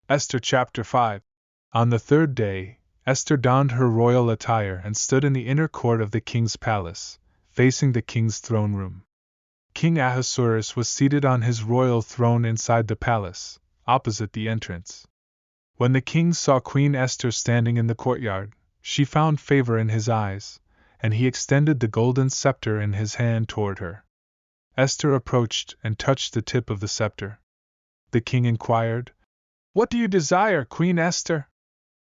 Esther Chapter 5. On the third day, Esther donned her royal attire and stood in the inner court of the king's palace, facing the king's throne room. King Ahasuerus was seated on his royal throne inside the palace, opposite the entrance. When the king saw Queen Esther standing in the courtyard, she found favor in his eyes, and he extended the golden scepter in his hand toward her. Esther approached and touched the tip of the scepter. The king inquired, "What do you desire, Queen Esther?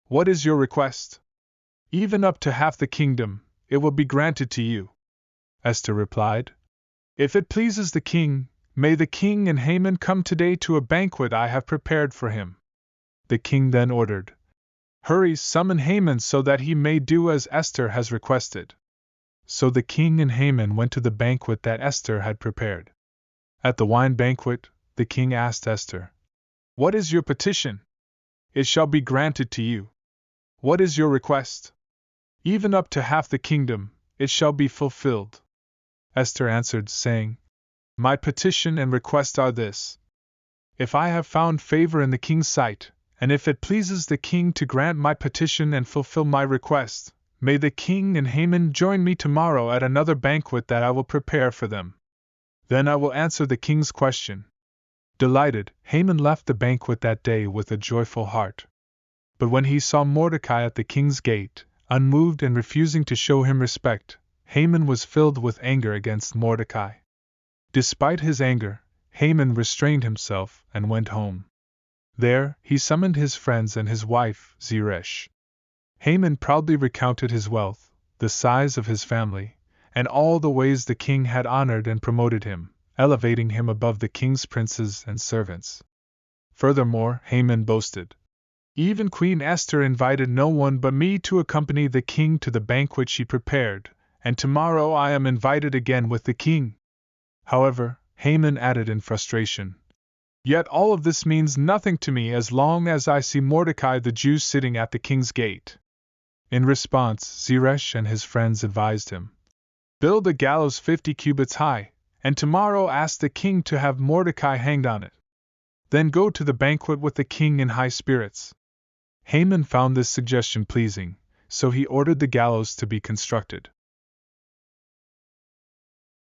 What is your request? Even up to half the kingdom, it will be granted to you." Esther replied, "If it pleases the king, may the king and Haman come today to a banquet I have prepared for him." The king then ordered, "Hurry, summon Haman so that he may do as Esther has requested." So the king and Haman went to the banquet that Esther had prepared. At the wine banquet, the king asked Esther, "What is your petition? It shall be granted to you. What is your request? Even up to half the kingdom, it shall be fulfilled." Esther answered, saying, "My petition and request are this. If I have found favor in the king's sight, and if it pleases the king to grant my petition and fulfill my request, may the king and Haman join me tomorrow at another banquet that I will prepare for them. Then I will answer the king's question." Delighted, Haman left the banquet that day with a joyful heart. But when he saw Mordecai at the king's gate, unmoved and refusing to show him respect, Haman was filled with anger against Mordecai. Despite his anger, Haman restrained himself and went home. There, he summoned his friends and his wife, Zeresh. Haman proudly recounted his wealth, the size of his family, and all the ways the king had honored and promoted him, elevating him above the king's princes and servants. Furthermore, Haman boasted, "Even Queen Esther invited no one but me to accompany the king to the banquet she prepared, and tomorrow I am invited again with the king." However, Haman added in frustration, "Yet all of this means nothing to me as long as I see Mordecai the Jew sitting at the king's gate." In response, Zeresh and his friends advised him, "Build a gallows 50 cubits high, and tomorrow ask the king to have Mordecai hanged on it. Then go to the banquet with the king in high spirits." Haman found this suggestion pleasing, so he ordered the gallows to be constructed.